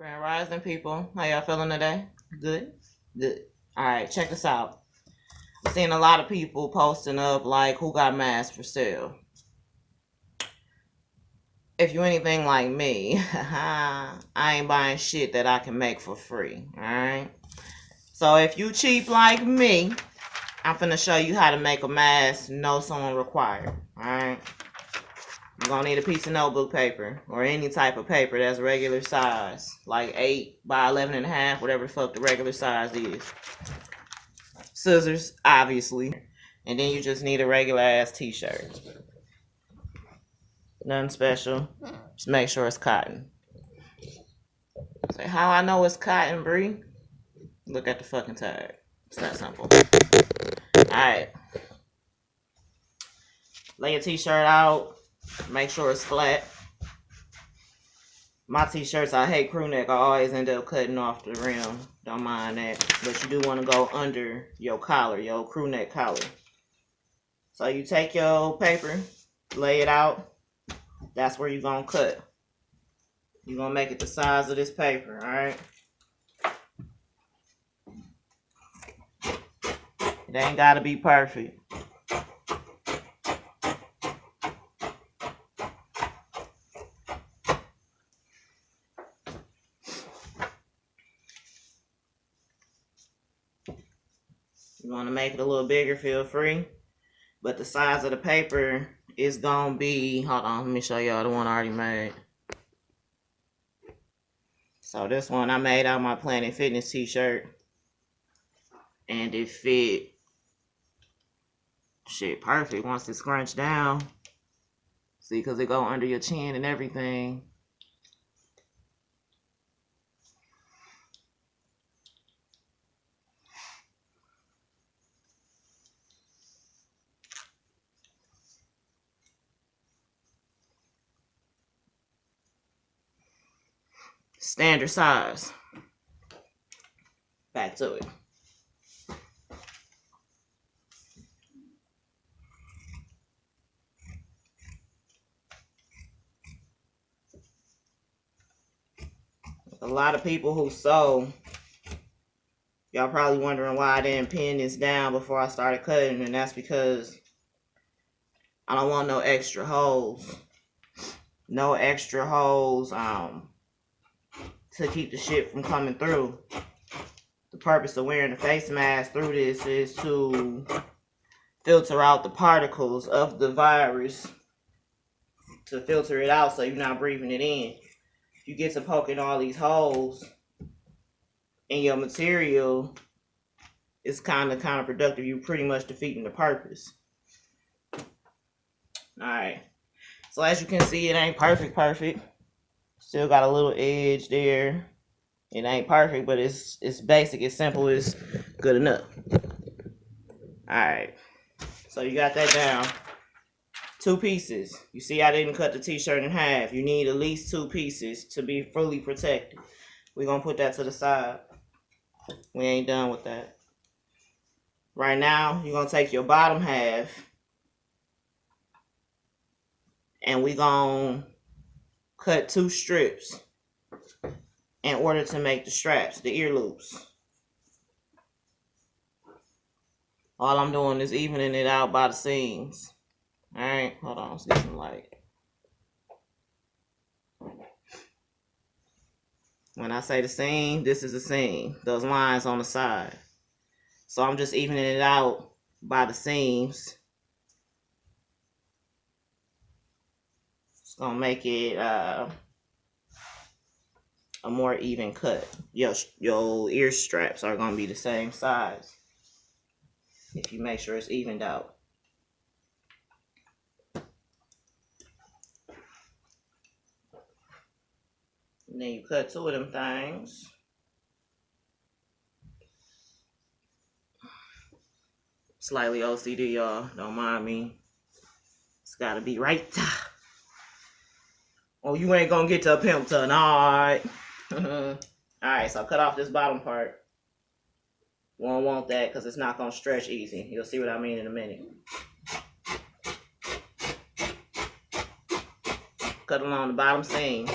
Grand Rising people. How y'all feeling today? Good? Good. Alright, check this out. I'm seeing a lot of people posting up like who got masks for sale. If you anything like me, I ain't buying shit that I can make for free. Alright? So if you cheap like me, I'm finna show you how to make a mask, no sewing required. Alright? You're gonna need a piece of notebook paper or any type of paper that's regular size, like 8 by 11.5, whatever the fuck the regular size is. Scissors, obviously. And then you just need a regular ass t-shirt. Nothing special. Just make sure it's cotton. Say, how I know it's cotton, Bree? Look at the fucking tag. It's that simple. Alright. Lay your t-shirt out. Make sure it's flat. My t-shirts, I hate crew neck. I always end up cutting off the rim. Don't mind that. But you do want to go under your collar, your crew neck collar. So you take your paper, lay it out. That's where you're going to cut. You're going to make it the size of this paper, alright? It ain't got to be perfect. You want to make it a little bigger, feel free. But the size of the paper is going to be... Hold on, let me show y'all the one I already made. So this one I made out of my Planet Fitness t-shirt. And it fit... shit, perfect once it's scrunched down. See, because it go under your chin and everything. Standard size. Back to it. A lot of people who sew, y'all probably wondering why I didn't pin this down before I started cutting, and that's because I don't want no extra holes. No extra holes to keep the shit from coming through. The purpose of wearing a face mask through this is to filter out the particles of the virus, to filter it out so you're not breathing it in. If you get to poking all these holes in your material, it's kind of counterproductive. You're pretty much defeating the purpose. Alright. So as you can see, it ain't perfect. Still got a little edge there. It ain't perfect, but it's basic, it's simple, it's good enough. Alright. So you got that down. 2 pieces. You see I didn't cut the t-shirt in half. You need at least 2 pieces to be fully protected. We're going to put that to the side. We ain't done with that. Right now, you're going to take your bottom half and we're going to cut 2 strips in order to make the straps, the ear loops. All I'm doing is evening it out by the seams. Alright, hold on, let's get some light. When I say the seam, this is the seam. Those lines on the side. So I'm just evening it out by the seams. It's gonna make it a more even cut. Your ear straps are gonna be the same size if you make sure it's evened out. And then you cut 2 of them things. Slightly OCD, y'all. Don't mind me. It's gotta be right. Oh, you ain't gonna get to a pimp ton. Alright. Alright, so cut off this bottom part. Won't want that because it's not gonna stretch easy. You'll see what I mean in a minute. Cut along the bottom seam.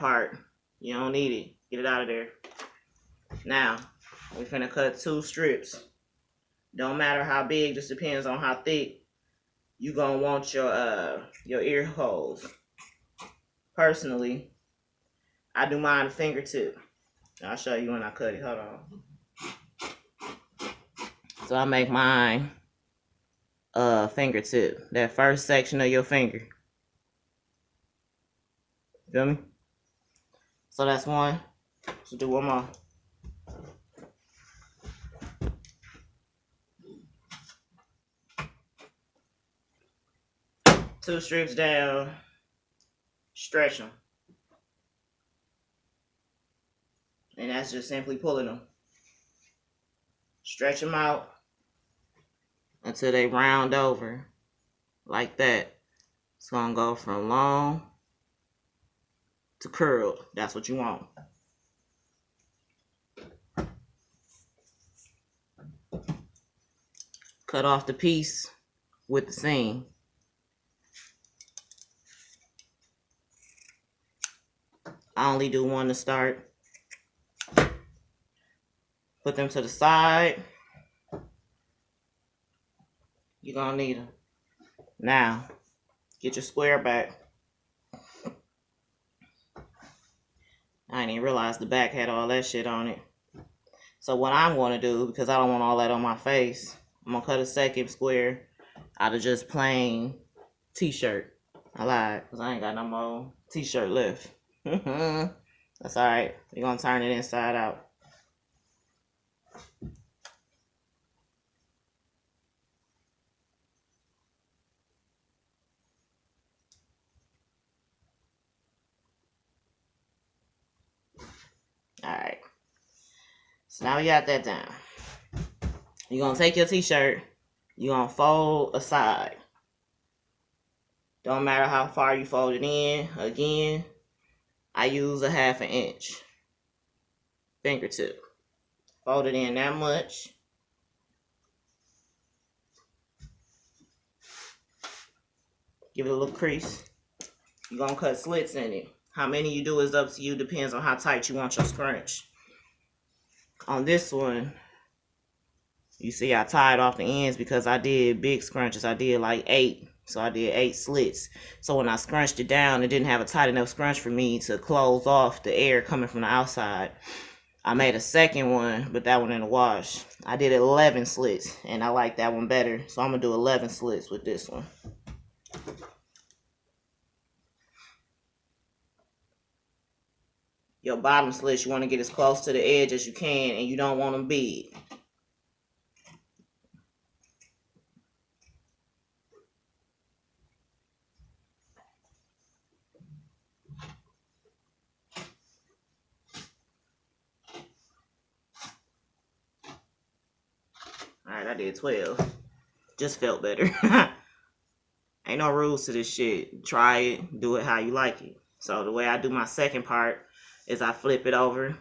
part. You don't need it. Get it out of there. Now, we're finna cut 2 strips. Don't matter how big, just depends on how thick you gonna want your ear holes. Personally, I do mine a fingertip. I'll show you when I cut it. Hold on. So I make mine fingertip. That first section of your finger. Feel me? So that's one. So do one more. Two strips down. Stretch them. And that's just simply pulling them. Stretch them out until they round over like that. It's gonna go from long to curled. That's what you want. Cut off the piece with the seam. I only do one to start. Put them to the side. You're gonna need them. Now, get your square back. I didn't even realize the back had all that shit on it. So what I'm gonna do, because I don't want all that on my face, I'm gonna cut a second square out of just plain t-shirt. I lied, because I ain't got no more t-shirt left. That's alright. We're gonna turn it inside out. Alright. So now we got that down. You're gonna take your t-shirt, you're gonna fold aside. Don't matter how far you fold it in. Again, I use a 1/2 inch fingertip. Fold it in that much. Give it a little crease. You're gonna cut slits in it. How many you do is up to you. Depends on how tight you want your scrunch. On this one, you see I tied off the ends because I did big scrunches. I did like 8. So I did 8 slits. So when I scrunched it down, it didn't have a tight enough scrunch for me to close off the air coming from the outside. I made a second one, but that one in the wash. I did 11 slits, and I like that one better. So I'm going to do 11 slits with this one. Your bottom slits, you want to get as close to the edge as you can, and you don't want them big. Alright, I did 12. Just felt better. Ain't no rules to this shit. Try it, do it how you like it. So the way I do my second part is I flip it over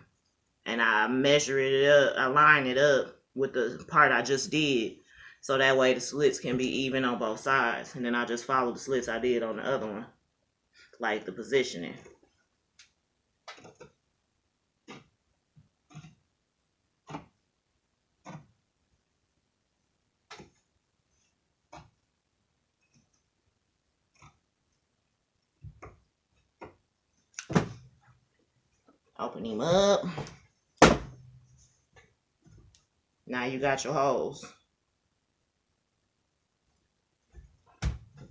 and I measure it up, I line it up with the part I just did. So that way the slits can be even on both sides. And then I just follow the slits I did on the other one. Like the positioning. Open him up. Now you got your holes.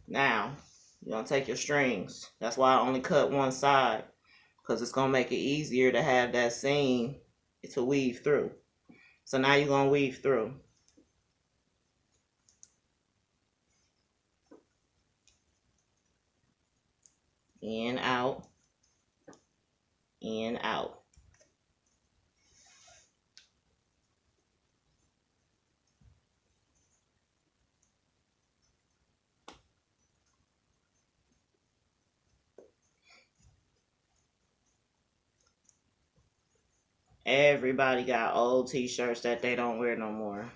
Now, you're going to take your strings. That's why I only cut one side. Because it's going to make it easier to have that seam to weave through. So now you're going to weave through. In, out. In, out. Everybody got old t-shirts that they don't wear no more.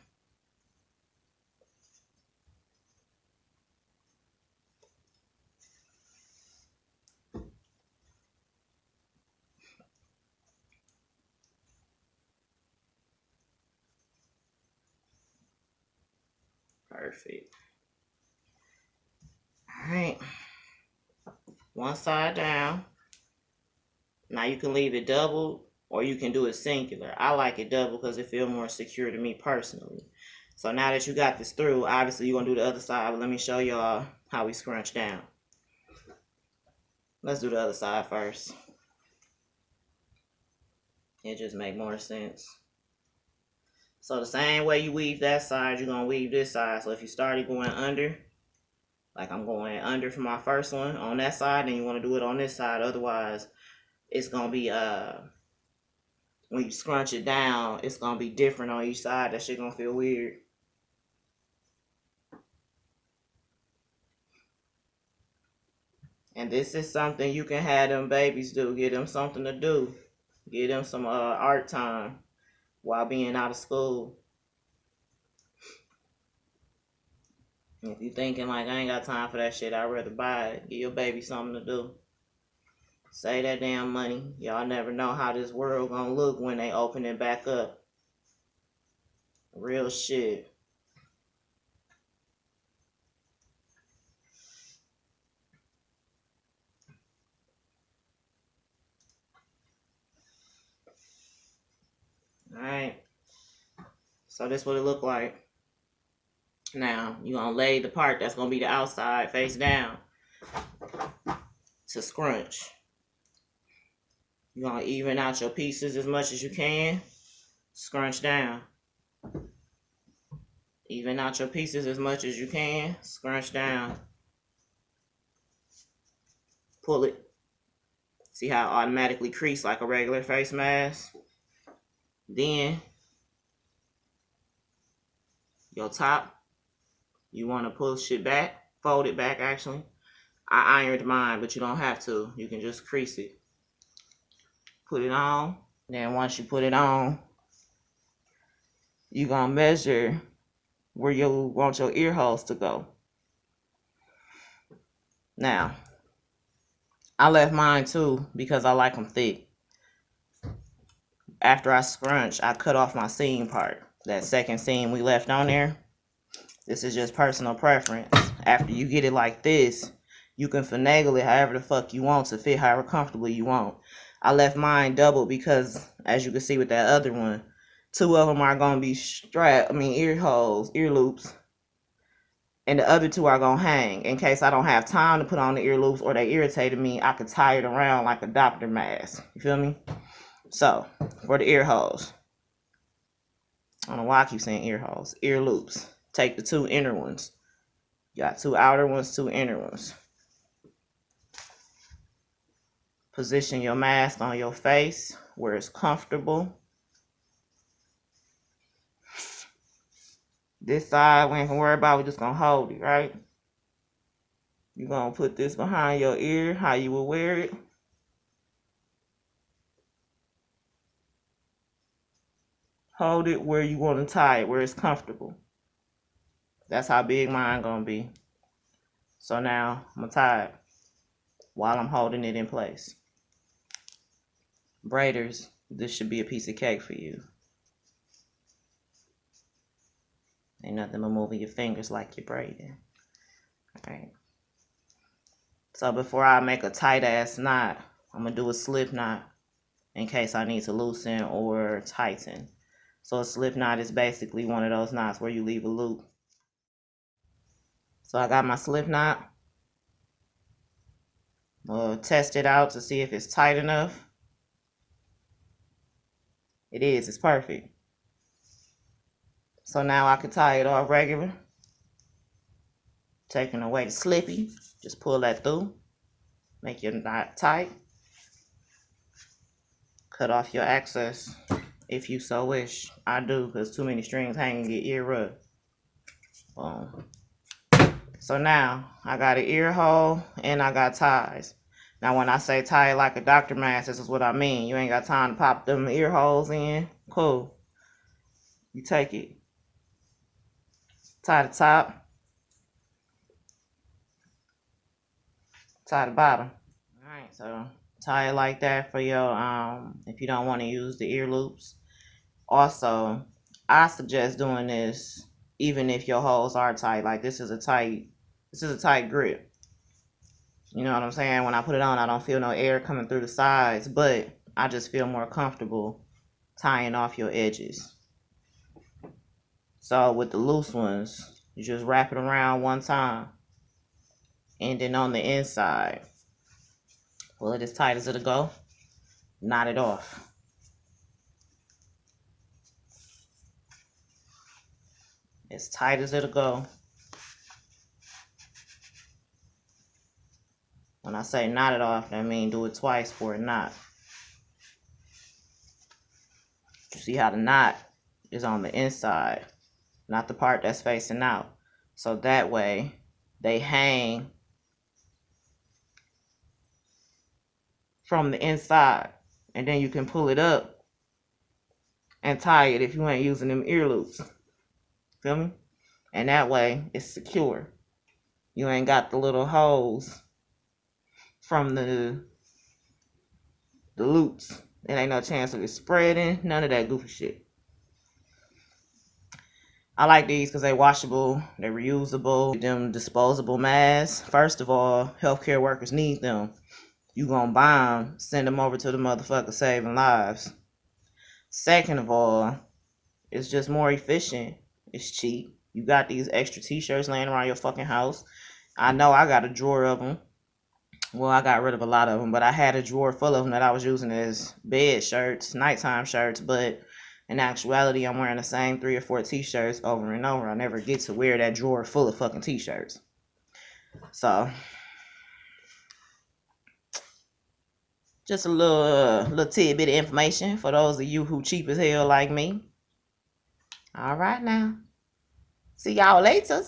Perfect. All right. One side down. Now you can leave it double or you can do it singular. I like it double because it feels more secure to me personally. So now that you got this through, obviously you're going to do the other side, but let me show y'all how we scrunch down. Let's do the other side first. It just make more sense. So the same way you weave that side, you're going to weave this side. So if you started going under, like I'm going under for my first one on that side, then you want to do it on this side. Otherwise, it's going to be, when you scrunch it down, it's going to be different on each side. That shit going to feel weird. And this is something you can have them babies do. Get them something to do. Get them some art time while being out of school. If you thinking like, I ain't got time for that shit, I'd rather buy it. Give your baby something to do. Save that damn money. Y'all never know how this world gonna look when they open it back up. Real shit. Alright. So this what it look like. Now, you're gonna lay the part that's gonna be the outside face down to scrunch. You're gonna even out your pieces as much as you can. Scrunch down. Even out your pieces as much as you can. Scrunch down. Pull it. See how it automatically crease like a regular face mask? Then, your top, you want to push it back. Fold it back, actually. I ironed mine, but you don't have to. You can just crease it. Put it on. Then once you put it on, you're going to measure where you want your ear holes to go. Now, I left mine too because I like them thick. After I scrunch, I cut off my seam part. That second seam we left on there. This is just personal preference. After you get it like this, you can finagle it however the fuck you want to fit however comfortably you want. I left mine doubled because, as you can see with that other one, 2 of them are going to be ear holes, ear loops. And the other 2 are going to hang. In case I don't have time to put on the ear loops or they irritated me, I could tie it around like a doctor mask. You feel me? So, for the ear holes. I don't know why I keep saying ear holes. Ear loops. Take the 2 inner ones. You got 2 outer ones, 2 inner ones. Position your mask on your face where it's comfortable. This side, we ain't gonna worry about, we're just gonna hold it, right? You're gonna put this behind your ear, how you will wear it. Hold it where you want to tie it, where it's comfortable. That's how big mine gonna be. So now, I'm gonna tie it while I'm holding it in place. Braiders, this should be a piece of cake for you. Ain't nothing but moving your fingers like you're braiding. Alright. So before I make a tight ass knot, I'm gonna do a slip knot in case I need to loosen or tighten. So a slip knot is basically one of those knots where you leave a loop. So I got my slip knot. We'll test it out to see if it's tight enough. It is, it's perfect. So now I can tie it off regular. Taking away the slippy. Just pull that through. Make your knot tight. Cut off your excess if you so wish. I do, because too many strings hanging get ear rubbed. Boom. So now I got an ear hole and I got ties. Now when I say tie it like a doctor mask, this is what I mean. You ain't got time to pop them ear holes in. Cool. You take it. Tie the top. Tie the bottom. Alright, so tie it like that for your if you don't want to use the ear loops. Also, I suggest doing this even if your holes are tight. Like this is a tight grip. You know what I'm saying? When I put it on, I don't feel no air coming through the sides, but I just feel more comfortable tying off your edges. So with the loose ones, you just wrap it around one time. And then on the inside, pull it as tight as it'll go. Knot it off. As tight as it'll go. When I say knot it off, that means do it twice for a knot. You see how the knot is on the inside, not the part that's facing out. So that way they hang from the inside, and then you can pull it up and tie it if you ain't using them ear loops. Feel me? And that way it's secure. You ain't got the little holes from the loops. There ain't no chance of it spreading. None of that goofy shit. I like these because they're washable, they're reusable. Them disposable masks. First of all, healthcare workers need them. You gonna buy them, send them over to the motherfucker saving lives. Second of all, it's just more efficient. It's cheap. You got these extra t-shirts laying around your fucking house. I know I got a drawer of them. Well, I got rid of a lot of them, but I had a drawer full of them that I was using as bed shirts, nighttime shirts, but in actuality, I'm wearing the same 3 or 4 t-shirts over and over. I never get to wear that drawer full of fucking t-shirts. So, just a little tidbit of information for those of you who cheap as hell like me. All right now. See y'all later.